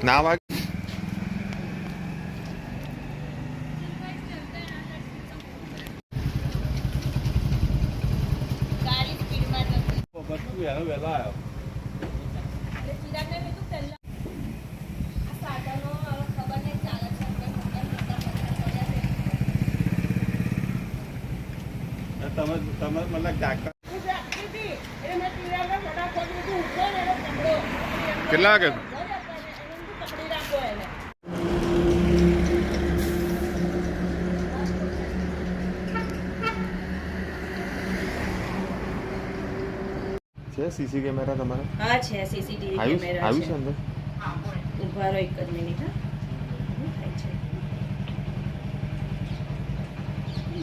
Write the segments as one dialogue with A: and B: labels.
A: ના વાગે તમે મતલબ કેટલા વાગે છે સીસી કેમેરા તમારે?
B: હા છે સીસીટીવી કેમેરા
A: આવ્યું છે અંદર?
B: ઉભા રહો એક જ મિનિટ. હા થાય છે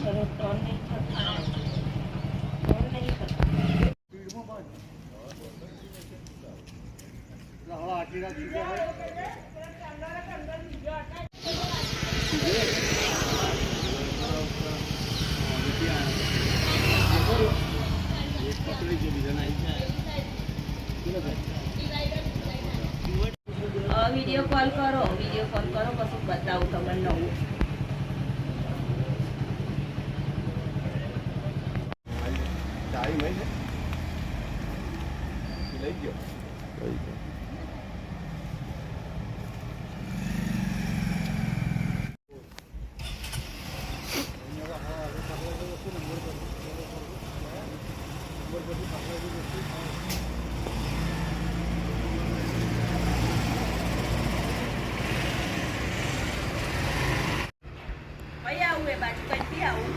B: બરોબર ટર્ન નહીં થતા ટર્ન નહીં થતા વિડીયો કોલ કરો કશું બતાવું તમને નવું.
A: લઈ ગયો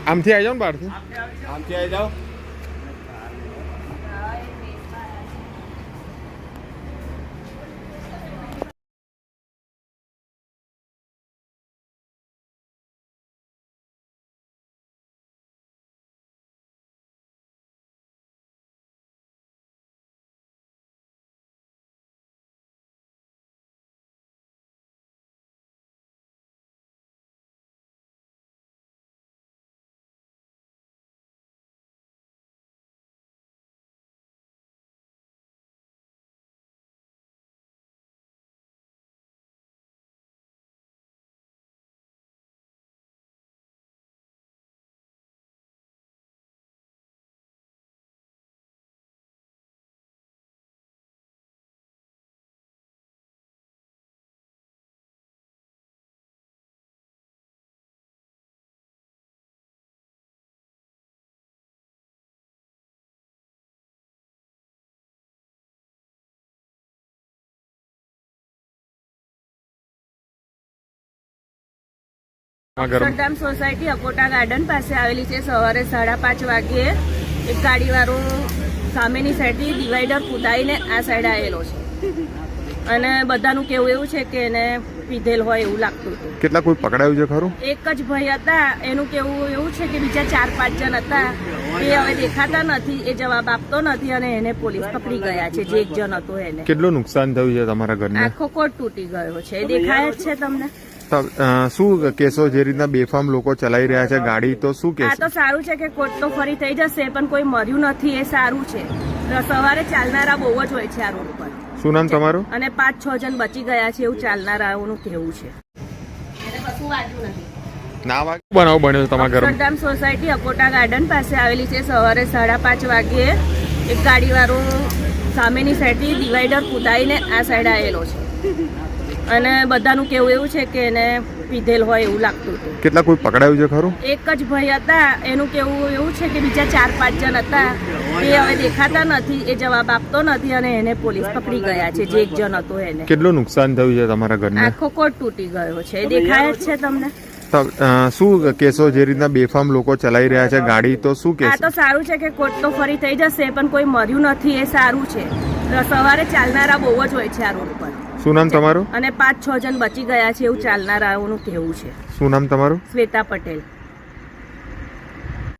A: આમથી આવી જાઓ ને બહારથી આમથી આવી જાઓ.
B: અક્ષરધામ સોસાયટી અકોટા ગાર્ડન પાસે આવેલી છે. સવારે 5:30 વાગ્યે એક ગાડીવાળો સામેની સાઈડથી ડિવાઈડર કૂદાઈને આ સાઈડ આવેલો છે અને બધાનું કેવું એવું છે કે એને પીધેલ હોય એવું લાગતું હતું.
A: કેટલા કોઈ પકડાયું છે ખરું?
B: એક જ ભાઈ હતા, એનું કેવું એવું છે કે બીજા 4-5 જણ હતા એ હવે દેખાતા નથી, એ જવાબ આપતો નથી અને એને પોલીસ પકડી ગયા છે. જે એક જણ હતો એને.
A: કેટલું નુકસાન થયું છે તમારા ઘરને?
B: આખો કોટ તૂટી ગયો છે, એ દેખાય જ છે તમને.
A: શું કેસો જે રીતના બેફામ લોકો ચલાવી રહ્યા છે ગાડી, તો શું કેસો?
B: આ તો સારું છે કે કોર્ટ તો ફરી થઈ જશે, પણ કોઈ મર્યું નથી એ સારું છે. સવારે ચાલનારા બહુ જ હોય છે આ રોડ પર.
A: શું નામ તમારું?
B: અને 5-6 જણ બચી ગયા છે એવું ચાલનારાઓનું કહેવું છે. કશું વાગ્યું નથી.
A: ના વાગે બનાવ બન્યો તમારા ઘરમાં?
B: અક્ષરધામ સોસાયટી અકોટા ગાર્ડન પાસે આવેલી છે. સવારે 5:30 વાગ્યે એક ગાડીવાળો સામેની સાઈડથી ડિવાઈડર કૂદાઈને આ સાઈડ આવેલો છે અને બધાનું કેવું એવું છે કે એને પીધેલ હોય એવું લાગતું હતું.
A: કેટલા કોઈ પકડાયું છે ખરું?
B: એક જ ભાઈ હતા, એનું કેવું એવું છે કે બીજા 4-5 જણ હતા એ હવે દેખાતા નથી, એ જવાબ આપતો નથી અને એને પોલીસ પકડી ગયા છે. જે એક જણ હતો એને.
A: કેટલું નુકસાન થયું છે તમારા ઘરને?
B: આખો કોટ તૂટી ગયો છે, એ દેખાય જ છે તમને.
A: શું કેસો જે રીતના બેફામ લોકો ચલાવી રહ્યા છે ગાડી, તો શું કેસો?
B: આ તો સારું છે કે કોર્ટ તો ફરી થઈ જશે, પણ કોઈ મર્યું નથી એ સારું છે. સવારે ચાલનારા બહુ જ હોય છે આ રોડ પર.
A: શું નામ તમારું?
B: અને 5-6 જણ બચી ગયા છે એવું ચાલનારાઓનું કહેવું છે.
A: શું નામ તમારું?
B: શ્વેતા પટેલ.